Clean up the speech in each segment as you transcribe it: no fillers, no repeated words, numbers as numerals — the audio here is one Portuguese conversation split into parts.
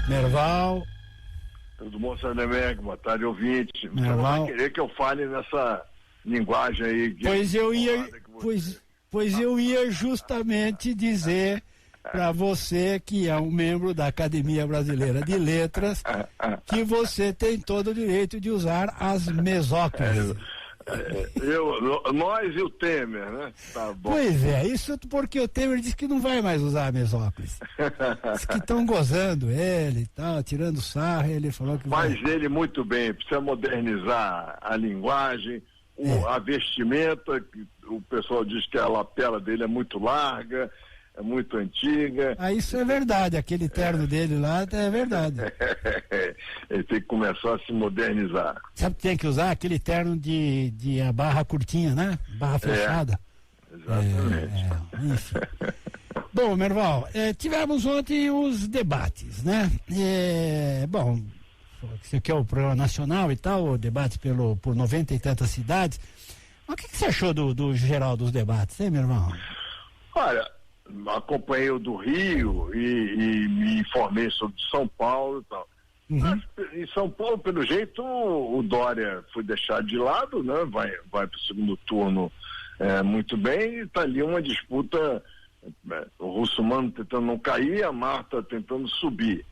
Merval. Tudo bom, Sarneberg? Boa tarde, ouvinte. Você Merval. não vai querer que eu fale nessa linguagem aí. Pois eu ia justamente dizer para você, que é um membro da Academia Brasileira de Letras, que você tem todo o direito de usar as mesóclises. Nós e o Temer, né? Tá bom. Pois é, isso porque o Temer disse que não vai mais usar a mesóclise. Diz que estão gozando ele e tal, tirando sarro, ele falou que Faz ele muito bem, precisa modernizar a linguagem, a vestimenta, que o pessoal diz que a lapela dele é muito larga, é muito antiga. Isso é verdade, aquele terno dele lá é verdade. Ele tem que começar a se modernizar. Sabe que tem que usar aquele terno de a barra curtinha, né? Barra fechada. Exatamente. Enfim. Bom, Merval, tivemos ontem os debates, né? Bom, esse aqui é o programa nacional e tal, o debate por 90 e tantas cidades. Mas o que você achou do geral dos debates, hein, meu irmão? Olha, acompanhei o do Rio e me informei sobre São Paulo e tal. Mas, em São Paulo, pelo jeito, o Dória foi deixado de lado, né? Vai para o segundo turno muito bem, e está ali uma disputa, o Russomano tentando não cair, a Marta tentando subir.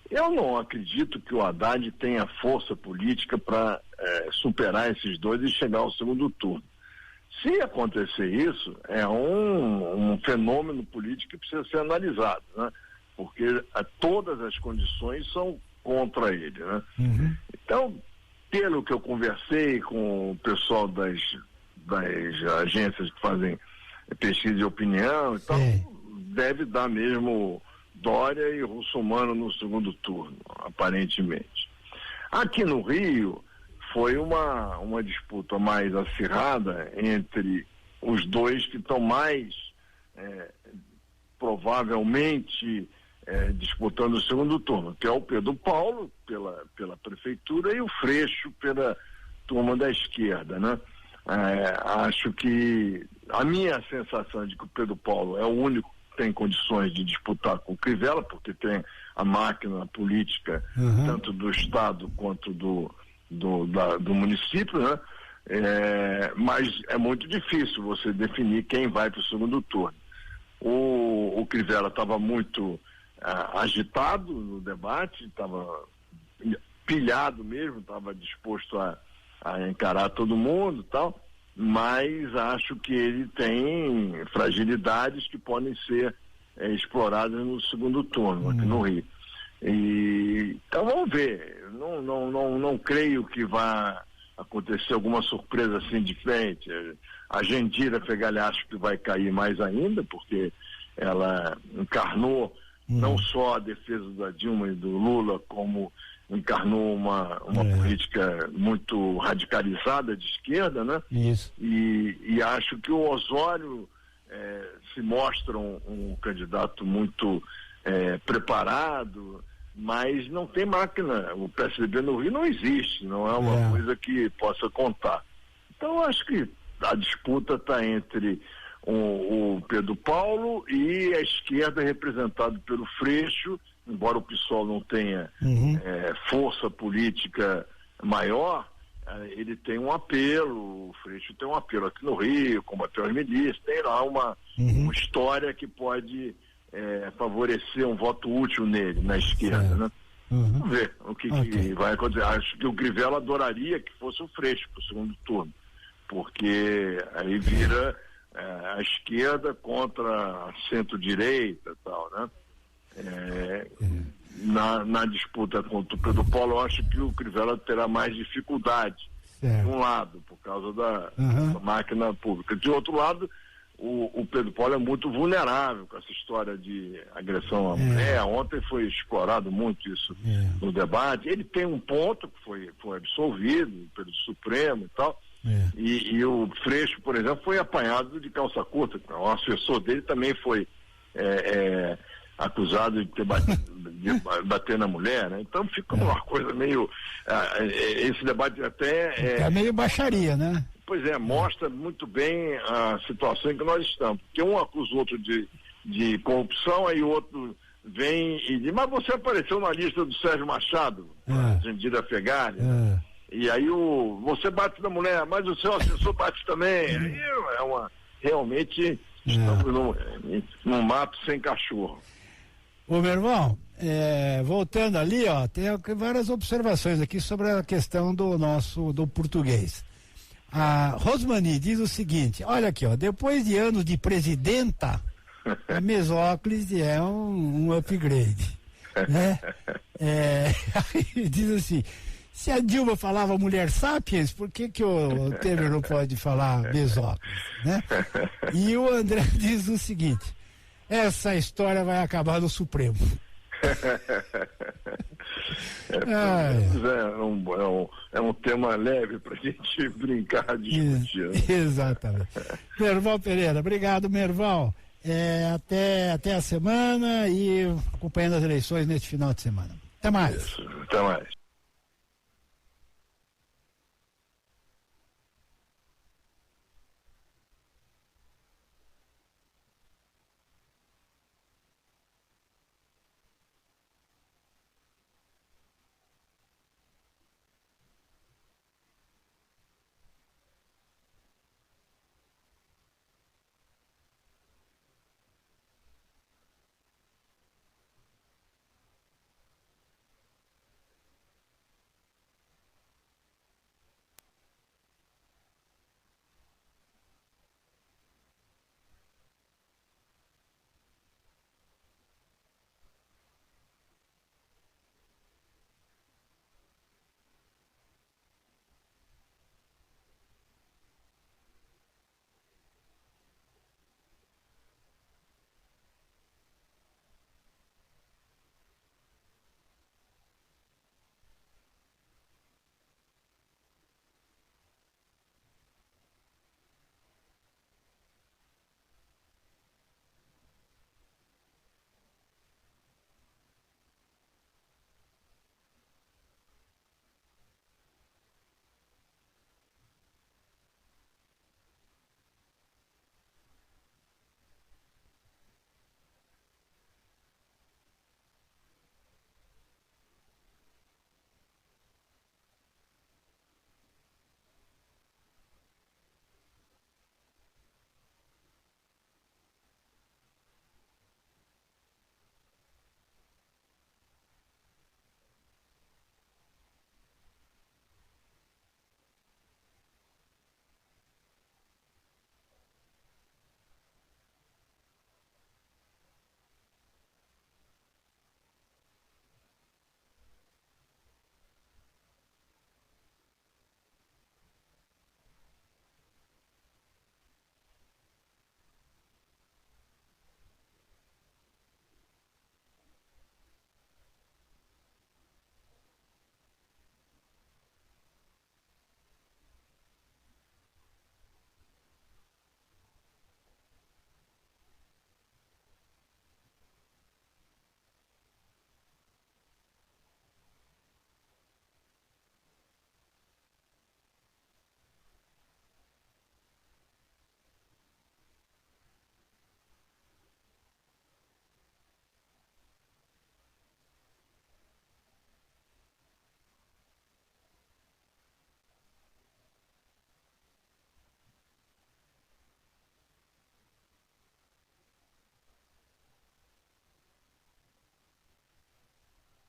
Eu não acredito que o Haddad tenha força política para superar esses dois e chegar ao segundo turno. Se acontecer isso, é um fenômeno político que precisa ser analisado, né? Porque todas as condições são contra ele, né? Então, pelo que eu conversei com o pessoal das agências que fazem pesquisa de opinião e tal, deve dar mesmo Dória e Russomano no segundo turno, aparentemente. Aqui no Rio foi uma disputa mais acirrada entre os dois que estão mais provavelmente disputando o segundo turno, que é o Pedro Paulo pela prefeitura e o Freixo pela turma da esquerda, né? Acho que a minha sensação de que o Pedro Paulo é o único que tem condições de disputar com o Crivella, porque tem a máquina política tanto do estado quanto do município, né? Mas é muito difícil você definir quem vai para o segundo turno. O Crivella estava muito agitado no debate, estava pilhado mesmo, estava disposto a encarar todo mundo e tal, mas acho que ele tem fragilidades que podem ser exploradas no segundo turno aqui no Rio. Então vamos ver. Não creio que vá acontecer alguma surpresa assim diferente. A Jandira Fegali acho que vai cair mais ainda, porque ela encarnou não só a defesa da Dilma e do Lula, como encarnou uma política muito radicalizada de esquerda, né? Isso. E acho que o Osório se mostra um candidato muito preparado, mas não tem máquina. O PSDB no Rio não existe, não é uma coisa que possa contar. Então acho que a disputa está entre o Pedro Paulo e a esquerda representada pelo Freixo, embora o PSOL não tenha força política maior, ele tem um apelo, o Freixo tem um apelo aqui no Rio, combateu as milícias, tem lá uma história que pode favorecer um voto útil nele, na esquerda, né? Vamos ver o que vai acontecer. Acho que o Crivella adoraria que fosse o Freixo para o segundo turno, porque aí vira a esquerda contra a centro-direita e tal, né? Na disputa contra o Pedro Paulo, eu acho que o Crivella terá mais dificuldade, de um lado, por causa da máquina pública. De outro lado, o Pedro Paulo é muito vulnerável com essa história de agressão à mulher. Ontem foi explorado muito isso no debate. Ele tem um ponto que foi absolvido pelo Supremo e tal. E o Freixo, por exemplo, foi apanhado de calça curta. O assessor dele também foi acusado de bater na mulher, né? Então fica uma coisa meio... esse debate até... É meio baixaria, né? Pois mostra muito bem a situação em que nós estamos. Porque um acusa o outro de corrupção, aí o outro vem e diz, mas você apareceu na lista do Sérgio Machado, Jandira Fegali, e aí você bate na mulher, mas o seu assessor bate também. Aí realmente estamos num mato sem cachorro. Ô, meu irmão, voltando ali, ó, tem várias observações aqui sobre a questão do português. A Rosmani diz o seguinte, olha aqui, ó, depois de anos de presidenta, a Mesóclise é um upgrade, né? Diz assim, se a Dilma falava mulher sapiens, por que o Temer não pode falar Mesóclise, né? E o André diz o seguinte, essa história vai acabar no Supremo. É um tema leve para a gente brincar, discutir. Exatamente. Merval Pereira, obrigado, Merval. Até a semana e acompanhando as eleições neste final de semana. Até mais. Isso, até mais.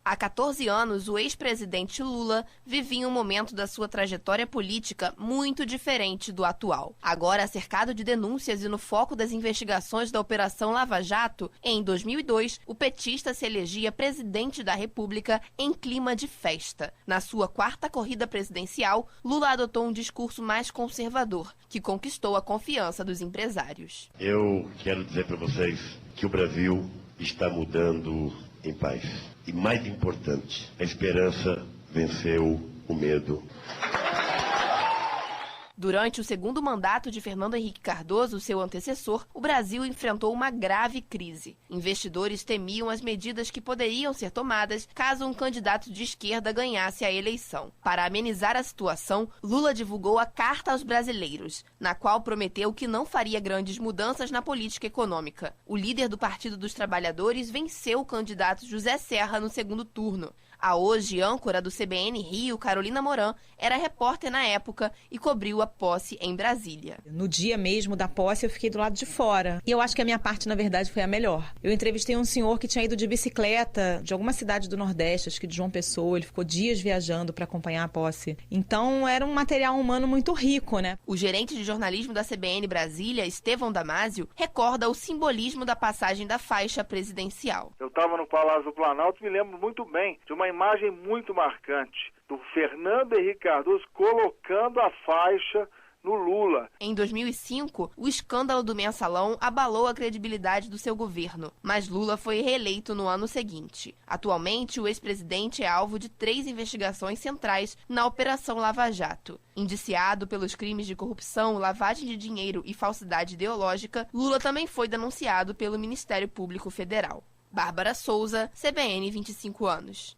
Há 14 anos, o ex-presidente Lula vivia um momento da sua trajetória política muito diferente do atual. Agora, cercado de denúncias e no foco das investigações da Operação Lava Jato, em 2002, o petista se elegia presidente da República em clima de festa. Na sua quarta corrida presidencial, Lula adotou um discurso mais conservador, que conquistou a confiança dos empresários. Eu quero dizer para vocês que o Brasil está mudando em paz. E mais importante, a esperança venceu o medo. Durante o segundo mandato de Fernando Henrique Cardoso, seu antecessor, o Brasil enfrentou uma grave crise. Investidores temiam as medidas que poderiam ser tomadas caso um candidato de esquerda ganhasse a eleição. Para amenizar a situação, Lula divulgou a Carta aos Brasileiros, na qual prometeu que não faria grandes mudanças na política econômica. O líder do Partido dos Trabalhadores venceu o candidato José Serra no segundo turno. A hoje âncora do CBN Rio, Carolina Moran, era repórter na época e cobriu a posse em Brasília. No dia mesmo da posse, eu fiquei do lado de fora. E eu acho que a minha parte, na verdade, foi a melhor. Eu entrevistei um senhor que tinha ido de bicicleta de alguma cidade do Nordeste, acho que de João Pessoa. Ele ficou dias viajando para acompanhar a posse. Então, era um material humano muito rico, né? O gerente de jornalismo da CBN Brasília, Estevão Damasio, recorda o simbolismo da passagem da faixa presidencial. Eu estava no Palácio do Planalto, me lembro muito bem de uma imagem muito marcante do Fernando Henrique Cardoso colocando a faixa no Lula. Em 2005, o escândalo do Mensalão abalou a credibilidade do seu governo, mas Lula foi reeleito no ano seguinte. Atualmente, o ex-presidente é alvo de 3 investigações centrais na Operação Lava Jato. Indiciado pelos crimes de corrupção, lavagem de dinheiro e falsidade ideológica, Lula também foi denunciado pelo Ministério Público Federal. Bárbara Souza, CBN 25 anos.